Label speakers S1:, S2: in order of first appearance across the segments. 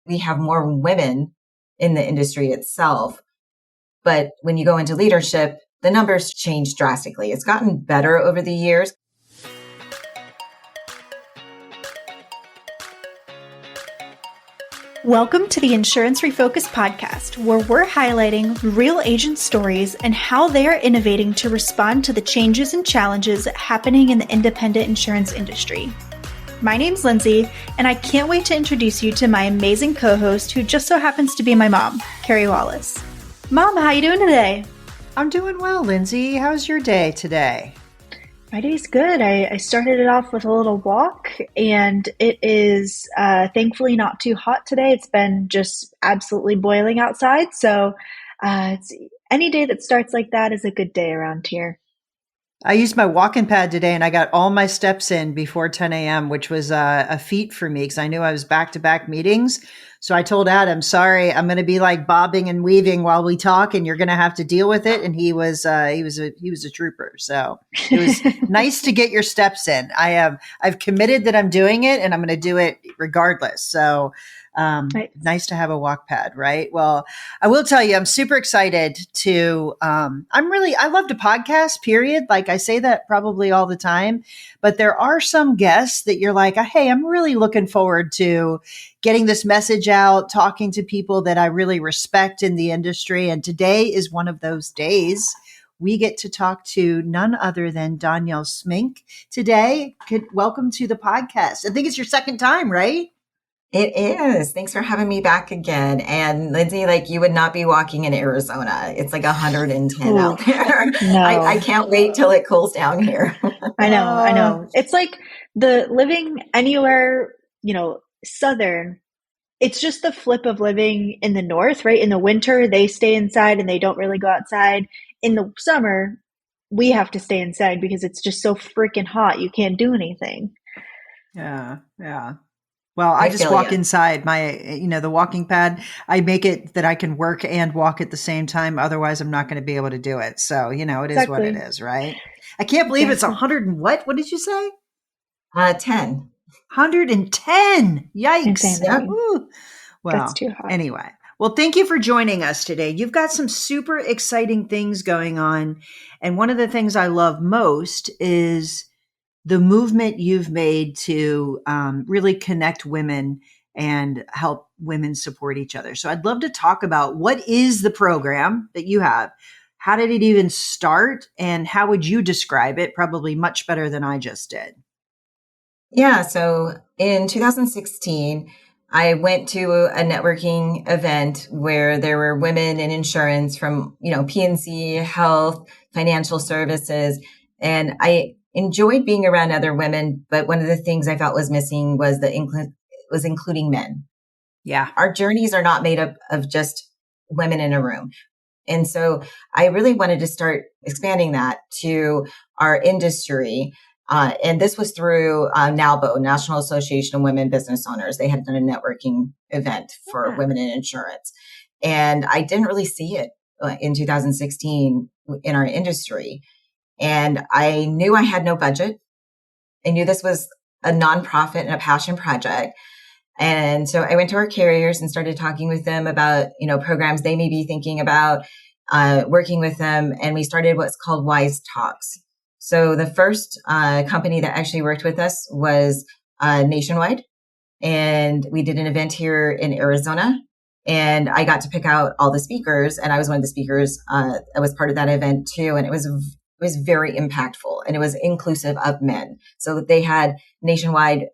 S1: we have more women in the industry itself. But when you go into leadership, the numbers change drastically. It's gotten better over the years.
S2: Welcome to the Insurance Refocused podcast, where we're highlighting real agent stories and how they are innovating to respond to the changes and challenges happening in the independent insurance industry. My name's Lindsay, and I can't wait to introduce you to my amazing co-host, who just so happens to be my mom, Carey Wallace. Mom, how you doing today?
S3: I'm doing well, Lindsay. How's your day today?
S2: My day's good. I started it off with a little walk, and it is thankfully not too hot today. It's been just absolutely boiling outside. So any day that starts like that is a good day around here.
S3: I used my walking pad today and I got all my steps in before 10 a.m., which was a feat for me because I knew I was back-to-back meetings. So I told Adam, sorry, I'm going to be like bobbing and weaving while we talk and you're going to have to deal with it. And he was a trooper. So it was nice to get your steps in. I've committed that I'm doing it and I'm going to do it regardless. So right. Nice to have a walk pad, right? Well, I will tell you, I'm super excited to, I love to podcast, period. Like I say that probably all the time, but there are some guests that you're like, hey, I'm really looking forward to getting this message out, talking to people that I really respect in the industry. And today is one of those days. We get to talk to none other than Dawnyel Smink today. Welcome to the podcast. I think it's your second time, right?
S1: It is. Thanks for having me back again. And Lindsay, like you would not be walking in Arizona. It's like 110 out there.
S2: No.
S1: I can't wait till it cools down here.
S2: I know. It's like the living anywhere, southern. It's just the flip of living in the north, right? In the winter, they stay inside and they don't really go outside. In the summer, we have to stay inside because it's just so freaking hot. You can't do anything.
S3: Yeah. Well, I just walk inside the walking pad. I make it that I can work and walk at the same time. Otherwise, I'm not going to be able to do it. So, it is what it is, right? I can't believe it's 100 and what? What did you say?
S1: 10.
S3: 110. Yikes.
S1: Yep.
S3: Well,
S2: that's too hot.
S3: Anyway. Well, thank you for joining us today. You've got some super exciting things going on. And one of the things I love most is the movement you've made to really connect women and help women support each other. So I'd love to talk about what is the program that you have? How did it even start? And how would you describe it? Probably much better than I just did.
S1: Yeah. So in 2016, I went to a networking event where there were women in insurance from, P&C, health, financial services. And I enjoyed being around other women, but one of the things I felt was missing was including men.
S3: Yeah.
S1: Our journeys are not made up of just women in a room. And so I really wanted to start expanding that to our industry. And this was through NALBO, National Association of Women Business Owners. They had done a networking event for women in insurance. And I didn't really see it in 2016 in our industry. And I knew I had no budget. I knew this was a nonprofit and a passion project. And so I went to our carriers and started talking with them about, programs they may be thinking about, working with them. And we started what's called Wise Talks. So the first company that actually worked with us was Nationwide. And we did an event here in Arizona. And I got to pick out all the speakers. And I was one of the speakers. I was part of that event too. And it was very impactful and it was inclusive of men. So they had nationwide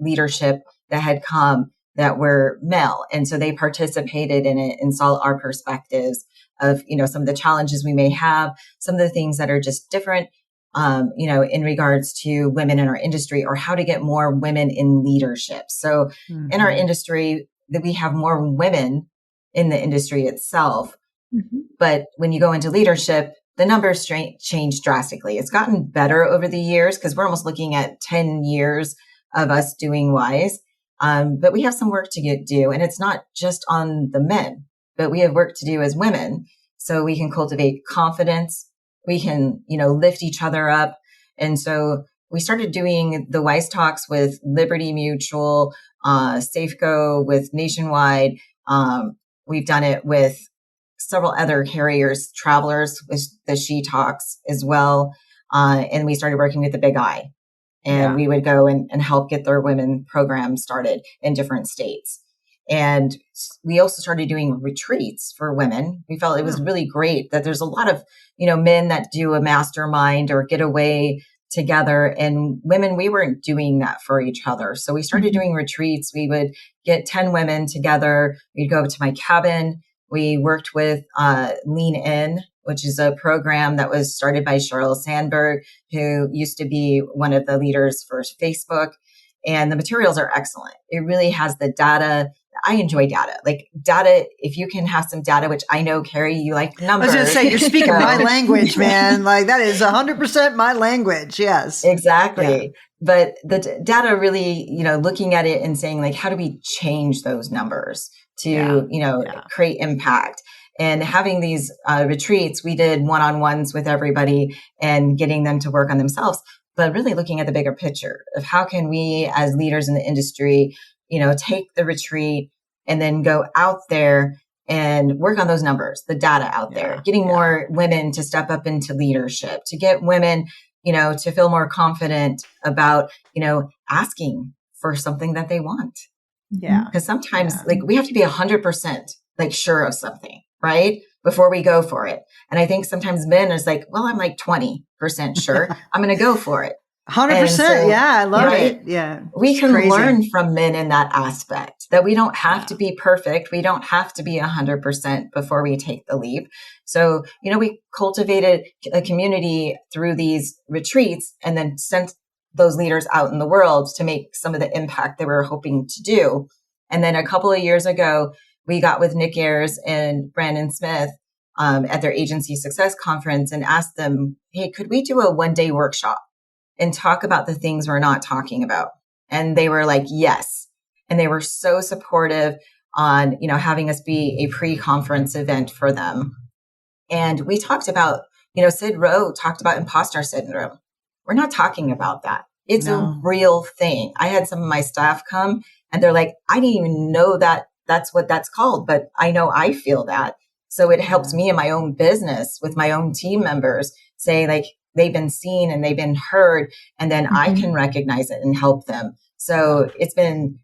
S1: leadership that had come that were male. And so they participated in it and saw our perspectives of, some of the challenges we may have, some of the things that are just different, in regards to women in our industry or how to get more women in leadership. So in our industry, that we have more women in the industry itself. Mm-hmm. But when you go into leadership, the numbers change drastically. It's gotten better over the years because we're almost looking at 10 years of us doing Wise. But we have some work to do. And it's not just on the men, but we have work to do as women. So we can cultivate confidence. We can, lift each other up. And so we started doing the WISE talks with Liberty Mutual, Safeco, with Nationwide. We've done it with several other carriers, Travelers with the She Talks as well. And we started working with the Big I. And we would go and help get their women program started in different states. And we also started doing retreats for women. We felt it was really great that there's a lot of, men that do a mastermind or get away together, and women, we weren't doing that for each other. So we started doing retreats. We would get 10 women together. We'd go to my cabin. We worked with Lean In, which is a program that was started by Sheryl Sandberg, who used to be one of the leaders for Facebook. And the materials are excellent. It really has the data. I enjoy data. Like data, if you can have some data, which I know, Carey, you like numbers.
S3: I was going to say, you're speaking my language, man. Like that is 100% my language. Yes.
S1: Exactly.
S3: Yeah.
S1: But the data really, looking at it and saying like, how do we change those numbers to, create impact? And having these retreats, we did one-on-ones with everybody and getting them to work on themselves, but really looking at the bigger picture of how can we as leaders in the industry, take the retreat and then go out there and work on those numbers, the data out there, getting more women to step up into leadership, to get women, to feel more confident about, asking for something that they want.
S3: Yeah.
S1: Because sometimes like we have to be 100% like sure of something, right? Before we go for it. And I think sometimes men is like, well, I'm like 20% sure. I'm going to go for it.
S3: 100%.
S1: So,
S3: I love it. Yeah.
S1: We can learn from men in that aspect that we don't have to be perfect. We don't have to be 100% before we take the leap. So, we cultivated a community through these retreats and then sent those leaders out in the world to make some of the impact they were hoping to do. And then a couple of years ago, we got with Nick Ayers and Brandon Smith at their agency success conference and asked them, hey, could we do a one-day workshop and talk about the things we're not talking about? And they were like, yes. And they were so supportive on, having us be a pre-conference event for them. And we talked about, Sid Rowe talked about imposter syndrome. We're not talking about that. It's a real thing. I had some of my staff come and they're like, I didn't even know that that's what that's called, but I know I feel that. So it helps me in my own business with my own team members say like, they've been seen and they've been heard, and then I can recognize it and help them. So it's been,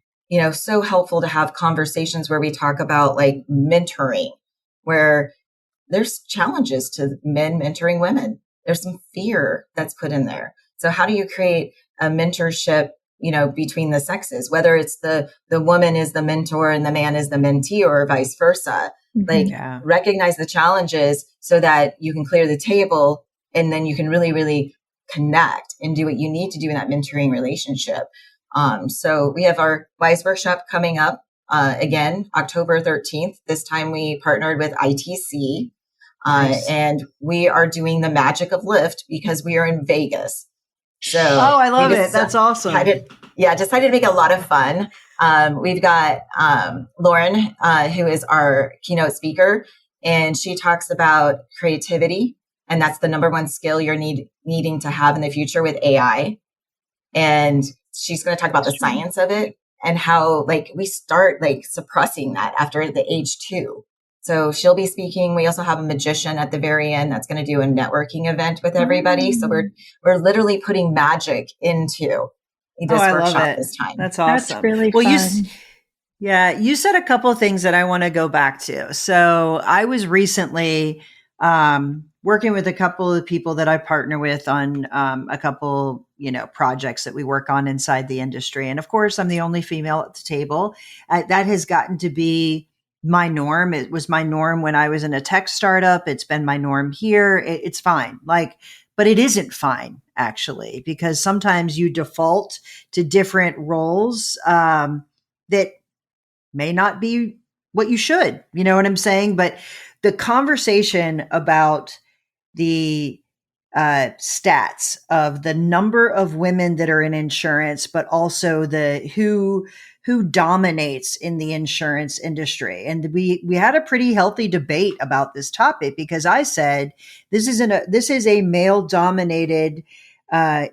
S1: so helpful to have conversations where we talk about like mentoring, where there's challenges to men mentoring women. There's some fear that's put in there. So how do you create a mentorship, between the sexes, whether it's the woman is the mentor and the man is the mentee or vice versa, recognize the challenges so that you can clear the table. And then you can really, really connect and do what you need to do in that mentoring relationship. So we have our WISE workshop coming up again, October 13th. This time we partnered with ITC and we are doing the magic of Lyft because we are in Vegas. So
S3: I love it. That's awesome.
S1: Decided to make it a lot of fun. We've got Lauren, who is our keynote speaker, and she talks about creativity. And that's the number one skill you're needing to have in the future with AI. And she's going to talk about the science of it and how we start suppressing that after the age 2. So she'll be speaking. We also have a magician at the very end that's going to do a networking event with everybody. So we're literally putting magic into this workshop this time.
S3: That's awesome.
S2: That's really fun.
S3: You said a couple of things that I want to go back to. So I was recently working with a couple of people that I partner with on a couple, projects that we work on inside the industry. And of course, I'm the only female at the table. That has gotten to be my norm. It was my norm when I was in a tech startup. It's been my norm here. It's fine. But it isn't fine, actually, because sometimes you default to different roles that may not be what you should. You know what I'm saying? But the conversation about the stats of the number of women that are in insurance, but also the who dominates in the insurance industry. And we had a pretty healthy debate about this topic because I said this is a male dominated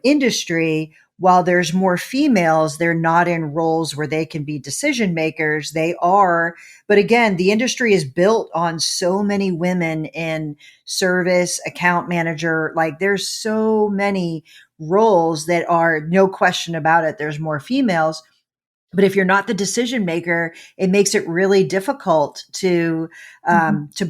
S3: industry, while there's more females, they're not in roles where they can be decision makers. They are, but again, the industry is built on so many women in service, account manager. Like there's so many roles that are, no question about it, there's more females. But if you're not the decision maker, it makes it really difficult to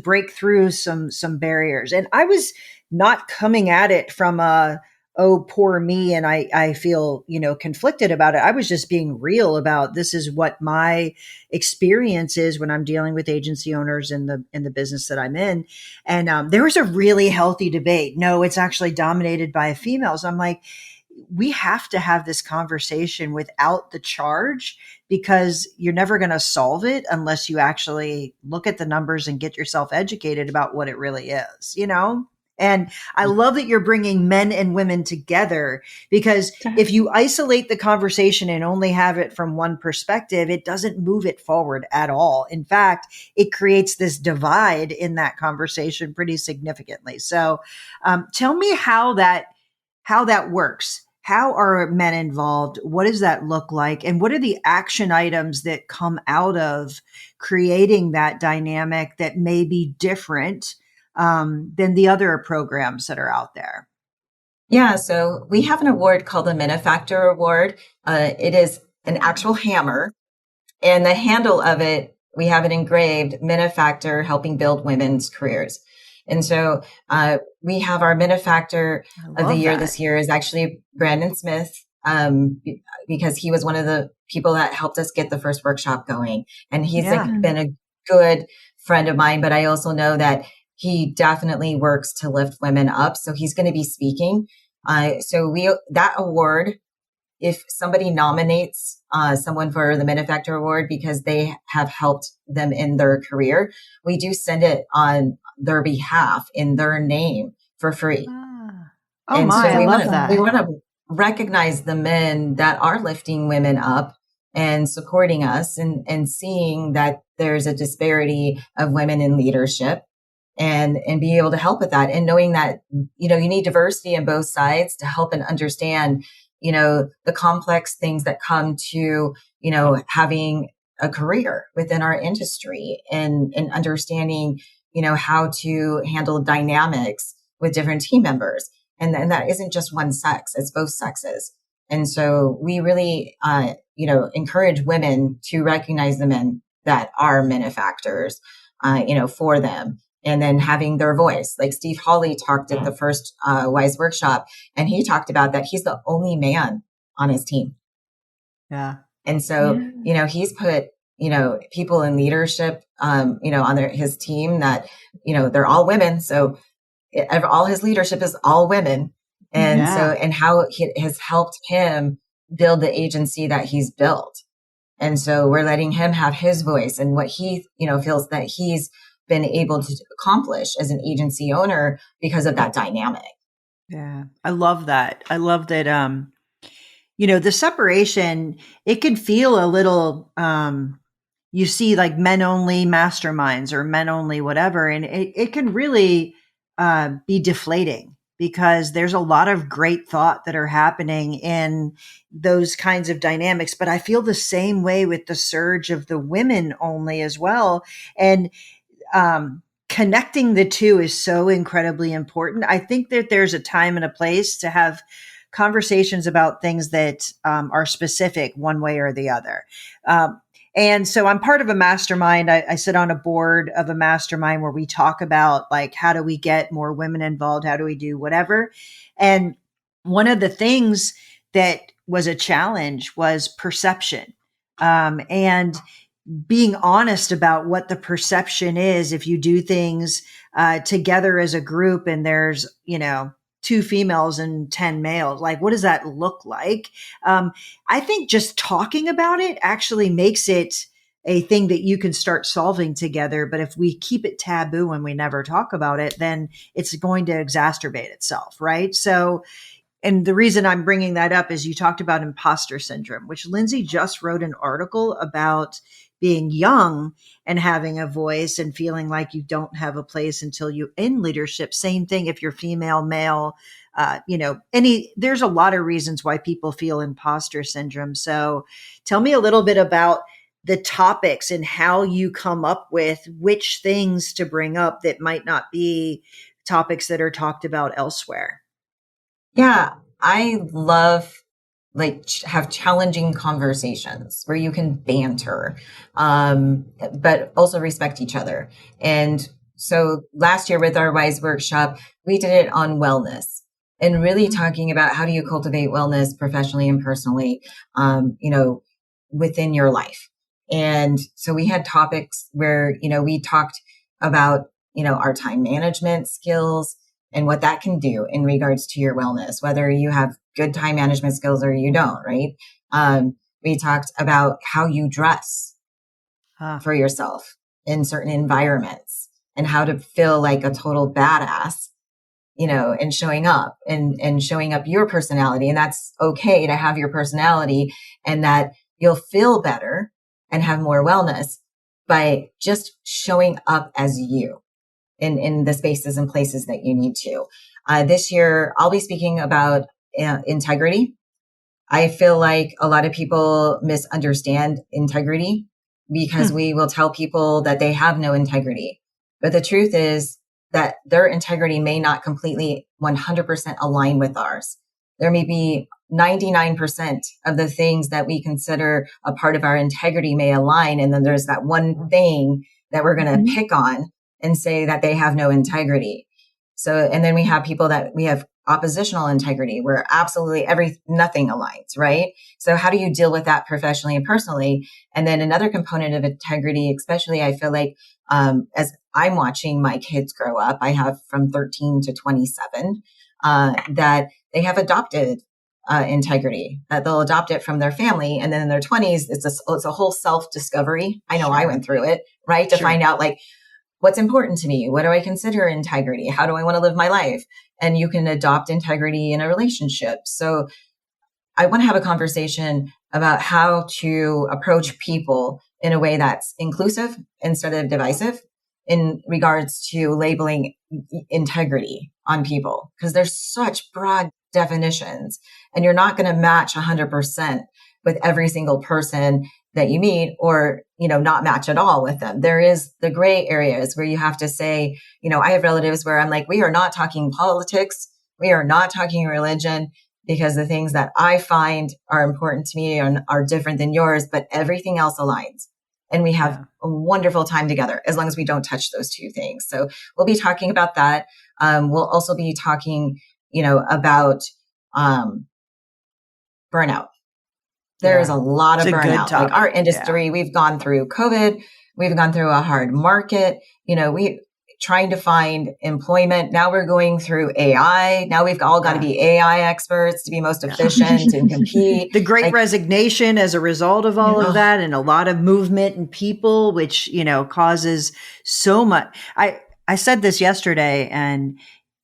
S3: break through some barriers. And I was not coming at it from a, oh, poor me, and I feel, conflicted about it. I was just being real about, this is what my experience is when I'm dealing with agency owners in the business that I'm in. And there was a really healthy debate. No, it's actually dominated by females. I'm like, we have to have this conversation without the charge, because you're never going to solve it unless you actually look at the numbers and get yourself educated about what it really is, And I love that you're bringing men and women together, because if you isolate the conversation and only have it from one perspective, it doesn't move it forward at all. In fact, it creates this divide in that conversation pretty significantly. So tell me how that works. How are men involved? What does that look like? And what are the action items that come out of creating that dynamic that may be different than the other programs that are out there?
S1: Yeah, so we have an award called the Menifactor Award. It is an actual hammer, and the handle of it, we have it engraved, Menifactor, helping build women's careers. And so we have our Menifactor of the year this year is actually Brandon Smith, because he was one of the people that helped us get the first workshop going. And he's been a good friend of mine, but I also know that he definitely works to lift women up. So he's going to be speaking. That award, if somebody nominates someone for the Menifactor Award because they have helped them in their career, we do send it on their behalf in their name for free.
S3: I love that.
S1: We want to recognize the men that are lifting women up and supporting us, and seeing that there's a disparity of women in leadership, and be able to help with that, and knowing that, you need diversity on both sides to help and understand, the complex things that come to, having a career within our industry, and understanding, how to handle dynamics with different team members. And that isn't just one sex, it's both sexes. And so we really, encourage women to recognize the men that are benefactors, for them. And then having their voice, like Steve Hawley talked at the first WISE workshop, and he talked about that he's the only man on his team.
S3: Yeah.
S1: And so, he's put, people in leadership, on his team that, they're all women. So all his leadership is all women. And and how it has helped him build the agency that he's built. And so we're letting him have his voice and what he, feels that he's been able to accomplish as an agency owner because of that dynamic.
S3: Yeah. I love that. I love that, the separation, it can feel a little, you see like men only masterminds or men only whatever. And it can really be deflating, because there's a lot of great thought that are happening in those kinds of dynamics. But I feel the same way with the surge of the women only as well. And connecting the two is so incredibly important. I think that there's a time and a place to have conversations about things that are specific one way or the other. And so I'm part of a mastermind. I sit on a board of a mastermind where we talk about like, how do we get more women involved? How do we do whatever? And one of the things that was a challenge was perception. And being honest about what the perception is if you do things together as a group and there's, 2 females and 10 males, like, what does that look like? I think just talking about it actually makes it a thing that you can start solving together. But if we keep it taboo and we never talk about it, then it's going to exacerbate itself. Right. So, and the reason I'm bringing that up is you talked about imposter syndrome, which Lindsay just wrote an article about being young and having a voice and feeling like you don't have a place until you in leadership. Same thing if you're female, male, there's a lot of reasons why people feel imposter syndrome. So tell me a little bit about the topics and how you come up with which things to bring up that might not be topics that are talked about elsewhere.
S1: Yeah, I love have challenging conversations where you can banter, but also respect each other. And so last year with our WISE workshop, we did it on wellness and really talking about how do you cultivate wellness professionally and personally, within your life. And so we had topics where, we talked about, our time management skills and what that can do in regards to your wellness, whether you have good time management skills or you don't, right? We talked about how you dress for yourself in certain environments and how to feel like a total badass, and showing up and showing up your personality. And that's okay to have your personality, and that you'll feel better and have more wellness by just showing up as you in the spaces and places that you need to. This year, I'll be speaking about integrity. I feel like a lot of people misunderstand integrity because we will tell people that they have no integrity. But the truth is that their integrity may not completely 100% align with ours. There may be 99% of the things that we consider a part of our integrity may align. And then there's that one thing that we're going to pick on and say that they have no integrity. So, and then we have people that we have oppositional integrity where absolutely nothing aligns, right? So how do you deal with that professionally and personally? And then another component of integrity, especially I feel like, as I'm watching my kids grow up, I have from 13 to 27, that they have adopted integrity, that they'll adopt it from their family. And then in their 20s, it's a whole self-discovery. I know I went through it, right? To find out what's important to me? What do I consider integrity? How do I want to live my life? And you can adopt integrity in a relationship. So I want to have a conversation about how to approach people in a way that's inclusive instead of divisive in regards to labeling integrity on people, because there's such broad definitions and you're not going to match 100% with every single person that you meet, or, not match at all with them. There is the gray areas where you have to say, I have relatives where I'm like, we are not talking politics. We are not talking religion, because the things that I find are important to me are different than yours, but everything else aligns. And we have a wonderful time together as long as we don't touch those two things. So we'll be talking about that. We'll also be talking, about burnout. There is a lot of burnout. Like our industry, we've gone through COVID, we've gone through a hard market, we trying to find employment. Now we're going through AI. Now we've all got to be AI experts to be most efficient and compete.
S3: The great resignation as a result of all of that, and a lot of movement in people, which, causes so much. I said this yesterday, and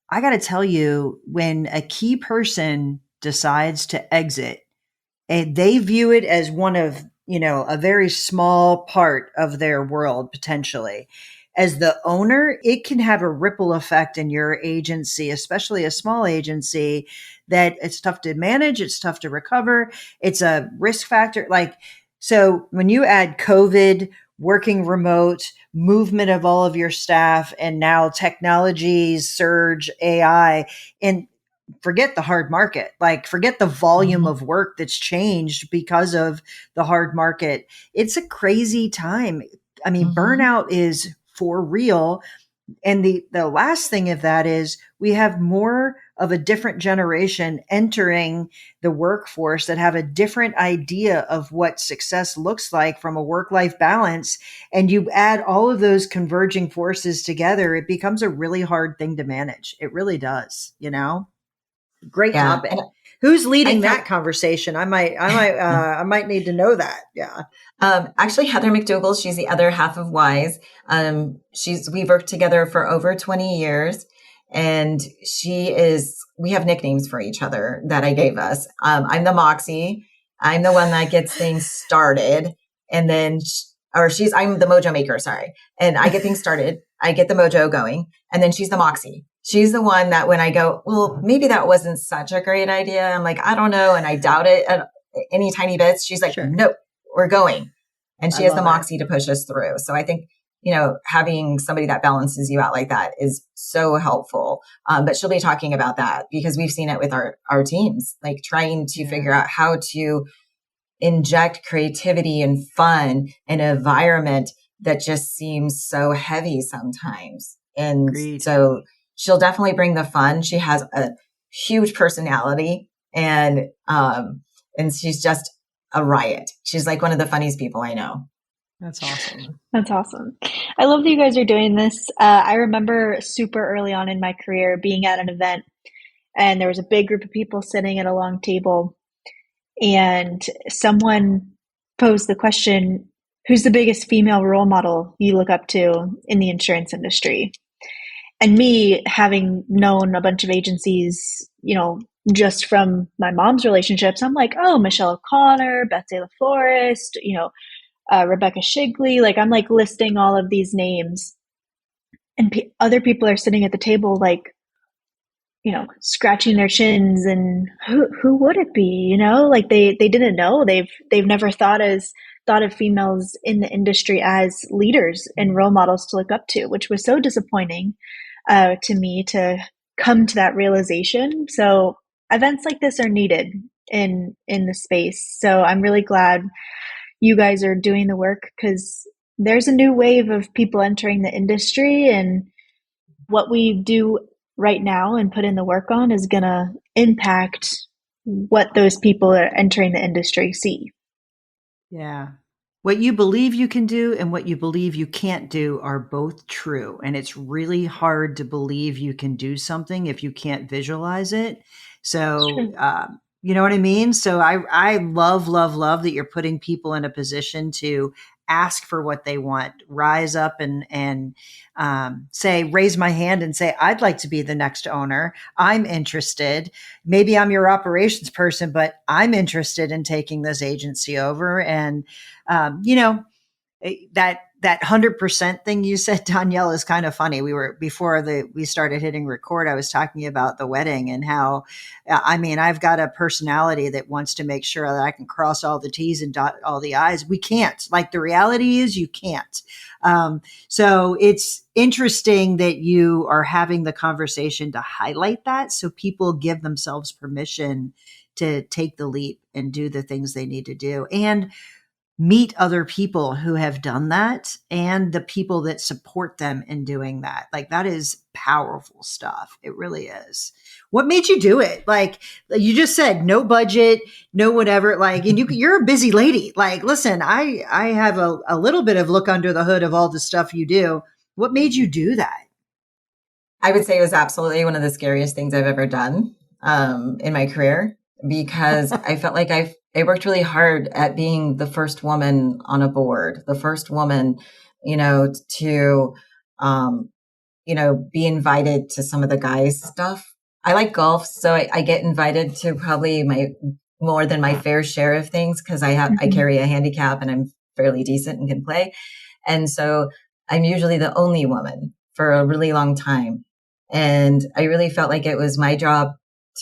S3: I got to tell you, when a key person decides to exit, and they view it as one of, a very small part of their world, potentially. As the owner, it can have a ripple effect in your agency, especially a small agency, that it's tough to manage. It's tough to recover. It's a risk factor. So when you add COVID, working remote, movement of all of your staff, and now technologies, surge, AI, and forget the hard market, forget the volume of work that's changed because of the hard market. It's a crazy time. I mean, burnout is for real. And the last thing of that is we have more of a different generation entering the workforce that have a different idea of what success looks like from a work-life balance. And you add all of those converging forces together, it becomes a really hard thing to manage. It really does, Great topic. Who's leading that conversation? I might need to know that. Yeah.
S1: Actually, Heather McDougall, she's the other half of WISE. We've worked together for over 20 years, and we have nicknames for each other that I gave us. I'm the Moxie. I'm the one that gets things started. And then I'm the mojo maker, sorry. And I get things started. I get the mojo going. And then she's the moxie. She's the one that when I go, well, maybe that wasn't such a great idea. I'm like, I don't know. And I doubt it at any tiny bits. She's like,
S3: Sure.
S1: nope, we're going. And she
S3: I
S1: has the
S3: love
S1: moxie to push us through. So I think, having somebody that balances you out like that is so helpful. But she'll be talking about that because we've seen it with our teams, like trying to figure out how to inject creativity and fun in an environment that just seems so heavy sometimes. And
S3: Agreed.
S1: so she'll definitely bring the fun. She has a huge personality and she's just a riot. She's like one of the funniest people I know.
S3: That's awesome.
S2: That's awesome. I love that you guys are doing this. I remember super early on in my career being at an event and there was a big group of people sitting at a long table and someone posed the question, who's the biggest female role model you look up to in the insurance industry? And me, having known a bunch of agencies, just from my mom's relationships, I'm like, oh, Michelle O'Connor, Beth De La Forest, Rebecca Shigley. Like I'm like listing all of these names and other people are sitting at the table like, scratching their chins and who would it be? Like they didn't know. They've never thought of females in the industry as leaders and role models to look up to, which was so disappointing to me to come to that realization. So events like this are needed in the space. So I'm really glad you guys are doing the work because there's a new wave of people entering the industry, and what we do right now and put in the work on is going to impact what those people that are entering the industry see.
S3: Yeah. What you believe you can do and what you believe you can't do are both true. And it's really hard to believe you can do something if you can't visualize it. So, you know what I mean? So I love that you're putting people in a position to ask for what they want, rise up and say, raise my hand and say, I'd like to be the next owner. I'm interested. Maybe I'm your operations person, but I'm interested in taking this agency over. And, that 100% thing you said, Dawnyel, is kind of funny. Before we started hitting record, I was talking about the wedding and how, I've got a personality that wants to make sure that I can cross all the T's and dot all the I's. We can't. Like the reality is you can't. So it's interesting that you are having the conversation to highlight that so people give themselves permission to take the leap and do the things they need to do and meet other people who have done that and the people that support them in doing that. Like that is powerful stuff. It really is. What made you do it? Like you just said, no budget, no whatever. Like, and you're a busy lady. Like, listen, I have a little bit of look under the hood of all the stuff you do. What made you do that?
S1: I would say it was absolutely one of the scariest things I've ever done in my career because I felt like I worked really hard at being the first woman on a board, the first woman, to, be invited to some of the guys' stuff. I like golf, so I get invited to probably more than my fair share of things because I carry a handicap and I'm fairly decent and can play. And so I'm usually the only woman for a really long time. And I really felt like it was my job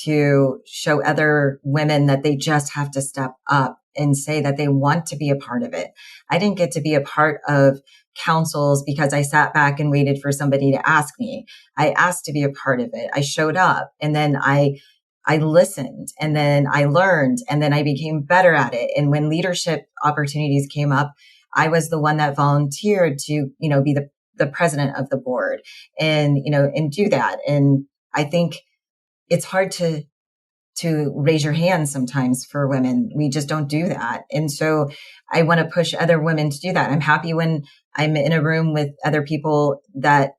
S1: to show other women that they just have to step up and say that they want to be a part of it. I didn't get to be a part of councils because I sat back and waited for somebody to ask me. I asked to be a part of it. I showed up and then I listened and then I learned and then I became better at it. And when leadership opportunities came up, I was the one that volunteered to, be the president of the board and, and do that. And I think it's hard to raise your hand sometimes for women. We just don't do that. And so I want to push other women to do that. I'm happy when I'm in a room with other people that,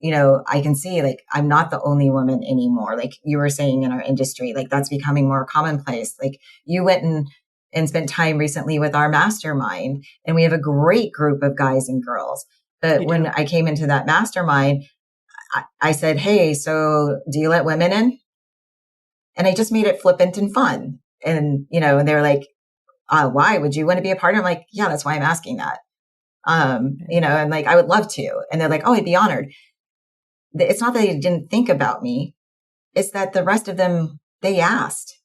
S1: I can see like, I'm not the only woman anymore. Like you were saying in our industry, like that's becoming more commonplace. Like you went and spent time recently with our mastermind and we have a great group of guys and girls. But when I came into that mastermind, I said, hey, so do you let women in? And I just made it flippant and fun. And, and they were like, why would you want to be a partner? I'm like, yeah, that's why I'm asking that. And like, I would love to. And they're like, oh, I'd be honored. It's not that they didn't think about me. It's that the rest of them, they asked.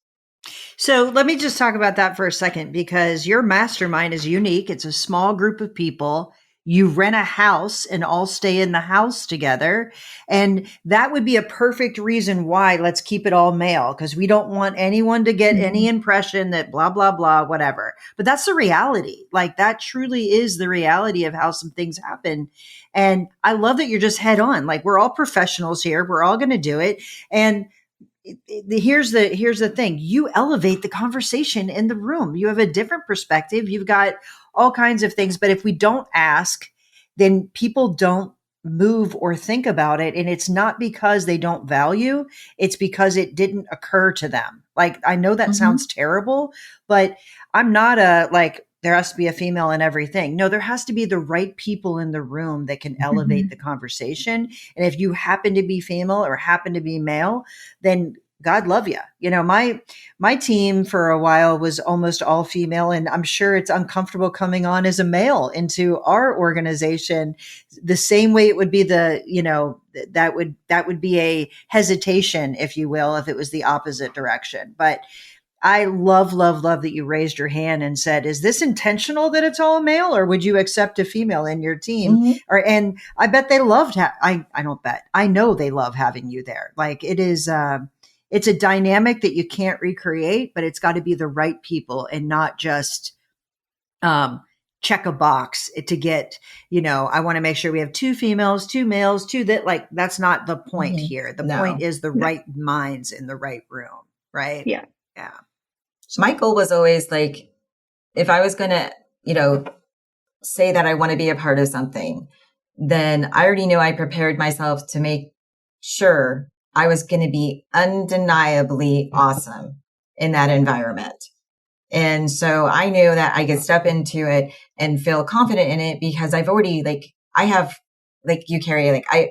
S3: So let me just talk about that for a second, because your mastermind is unique. It's a small group of people. You rent a house and all stay in the house together. And that would be a perfect reason why let's keep it all male, because we don't want anyone to get any impression that blah, blah, blah, whatever. But that's the reality. Like, that truly is the reality of how some things happen. And I love that you're just head on. Like, we're all professionals here. We're all going to do it. And here's the thing. You elevate the conversation in the room. You have a different perspective. You've got all kinds of things. But if we don't ask, then people don't move or think about it. And it's not because they don't value, it's because it didn't occur to them. Like, I know that sounds terrible, but I'm not there has to be a female in everything. No, there has to be the right people in the room that can elevate the conversation. And if you happen to be female or happen to be male, then God love you. You know, my team for a while was almost all female, and I'm sure it's uncomfortable coming on as a male into our organization. The same way it would be that would be a hesitation, if you will, if it was the opposite direction. But I love that you raised your hand and said, is this intentional that it's all male, or would you accept a female in your team? And I bet they loved, I don't bet, I know they love having you there. Like, it is, it's a dynamic that you can't recreate, but it's got to be the right people and not just, check a box to get, I want to make sure we have 2 females, 2 males, 2 that, like, that's not the point here. The point is the right minds in the right room. Right.
S2: Yeah.
S3: Yeah.
S1: My goal was always like, if I was going to, say that I want to be a part of something, then I already knew I prepared myself to make sure I was going to be undeniably awesome in that environment. And so I knew that I could step into it and feel confident in it, because I've already, I have, you, Carey, I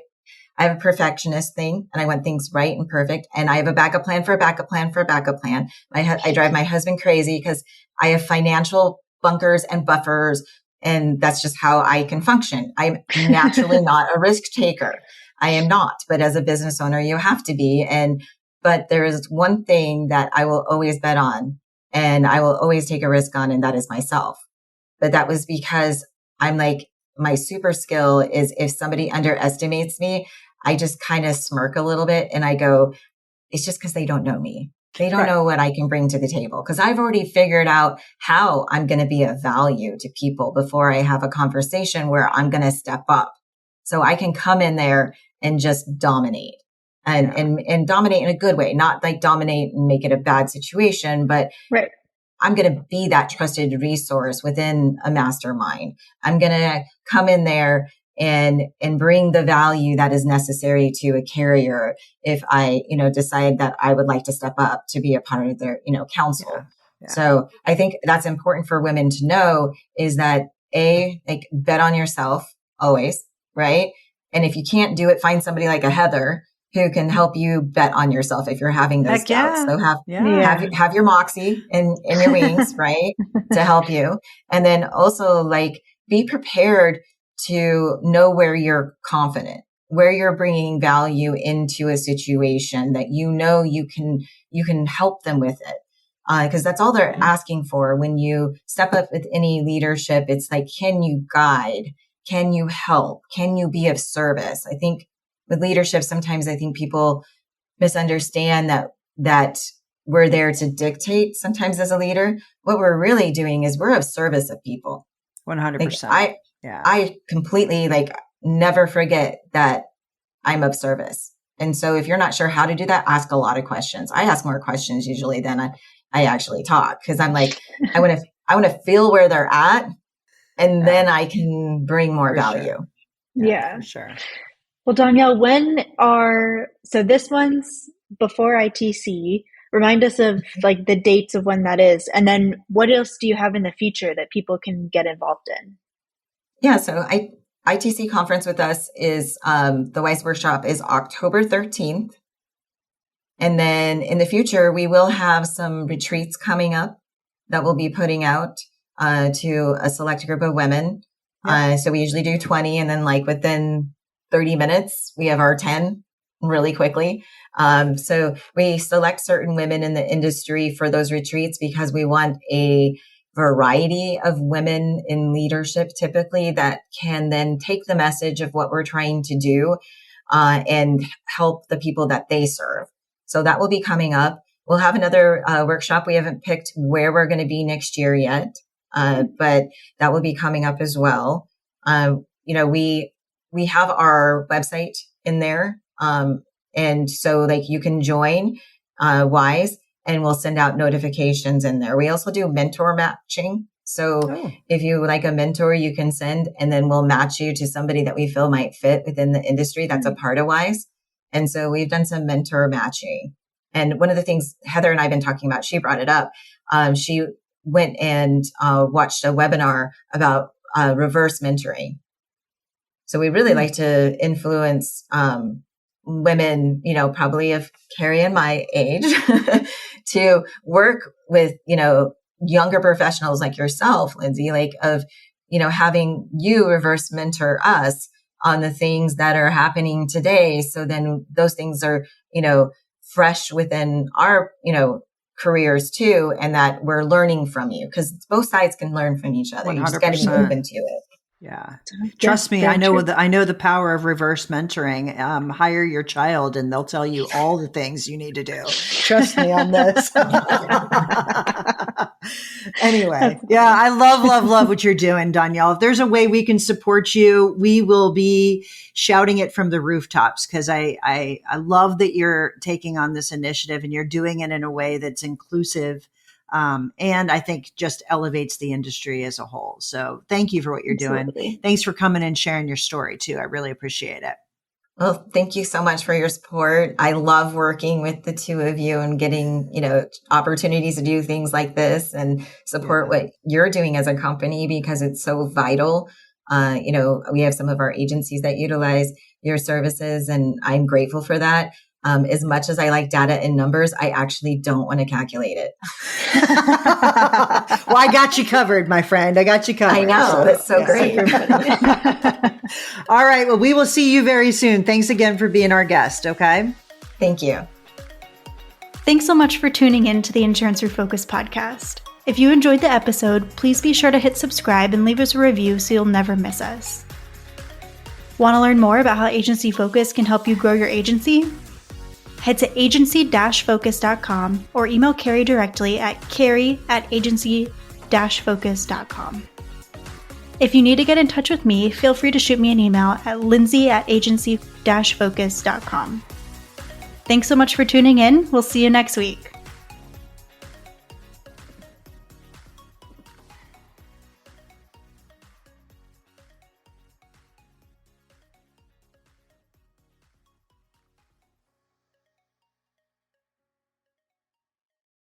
S1: have a perfectionist thing, and I want things right and perfect. And I have a backup plan for a backup plan for a backup plan. I drive my husband crazy because I have financial bunkers and buffers, and that's just how I can function. I'm naturally not a risk taker. I am not, but as a business owner, you have to be. But there is one thing that I will always bet on, and I will always take a risk on, and that is myself. But that was because I'm like, my super skill is if somebody underestimates me, I just kind of smirk a little bit and I go, it's just because they don't know me. They don't know what I can bring to the table, because I've already figured out how I'm going to be of value to people before I have a conversation where I'm going to step up. So I can come in there and just dominate and dominate in a good way, not like dominate and make it a bad situation, but I'm going to be that trusted resource within a mastermind. I'm going to come in there and bring the value that is necessary to a carrier if I, decide that I would like to step up to be a part of their, council. Yeah. So I think that's important for women to know, is that bet on yourself always, right? And if you can't do it, find somebody like a Heather who can help you bet on yourself if you're having those doubts. So have your moxie in your wings, right? To help you. And then also be prepared to know where you're confident, where you're bringing value into a situation that you can help them with it. Because that's all they're asking for when you step up with any leadership. It's like, can you guide? Can you help? Can you be of service? I think with leadership, sometimes I think people misunderstand that we're there to dictate. Sometimes as a leader, what we're really doing is we're of service of people.
S3: 100%.
S1: I completely never forget that I'm of service. And so if you're not sure how to do that, ask a lot of questions. I ask more questions usually than I actually talk, because I'm like, I want to feel where they're at, and then I can bring more value.
S2: Sure. Yeah,
S3: for sure.
S2: Well, Dawnyel, so this one's before ITC. Remind us of the dates of when that is. And then what else do you have in the future that people can get involved in?
S1: Yeah. So ITC conference with us is, the WISE workshop is October 13th. And then in the future, we will have some retreats coming up that we'll be putting out, to a select group of women. So we usually do 20, and then like within 30 minutes, we have our 10 really quickly. So we select certain women in the industry for those retreats because we want a variety of women in leadership typically that can then take the message of what we're trying to do and help the people that they serve. So that will be coming up. We'll have another workshop. We haven't picked where we're going to be next year yet, but that will be coming up as well. We have our website in there. And so like you can join WISE, and we'll send out notifications in there. We also do mentor matching. So if you like a mentor, you can send, and then we'll match you to somebody that we feel might fit within the industry that's a part of WISE. And so we've done some mentor matching. And one of the things Heather and I have been talking about, she brought it up. She went and watched a webinar about reverse mentoring. So we really like to influence women, probably of Carey and my age to work with, younger professionals like yourself, Lindsay, having you reverse mentor us on the things that are happening today. So then those things are, fresh within our, careers too, and that we're learning from you, because both sides can learn from each other. 100%. You just got to be open to it.
S3: Yeah. Trust me, I know the power of reverse mentoring. Hire your child and they'll tell you all the things you need to do. Trust me on this. Anyway, yeah, I love what you're doing, Dawnyel. If there's a way we can support you, we will be shouting it from the rooftops, because I love that you're taking on this initiative and you're doing it in a way that's inclusive. And I think just elevates the industry as a whole. So thank you for what you're doing. Thanks for coming and sharing your story too. I really appreciate it.
S1: Well, thank you so much for your support. I love working with the two of you and getting, opportunities to do things like this and support what you're doing as a company, because it's so vital. We have some of our agencies that utilize your services, and I'm grateful for that. As much as I like data and numbers, I actually don't want to calculate it.
S3: Well, I got you covered, my friend. I got you covered.
S1: I know. That's so great.
S3: All right. Well, we will see you very soon. Thanks again for being our guest. Okay.
S1: Thank you.
S2: Thanks so much for tuning in to the Insurance Refocused podcast. If you enjoyed the episode, please be sure to hit subscribe and leave us a review so you'll never miss us. Want to learn more about how Agency Focus can help you grow your agency? Head to agency-focus.com or email Carey directly at carey@agency-focus.com. If you need to get in touch with me, feel free to shoot me an email at lindsay@agency-focus.com. Thanks so much for tuning in. We'll see you next week.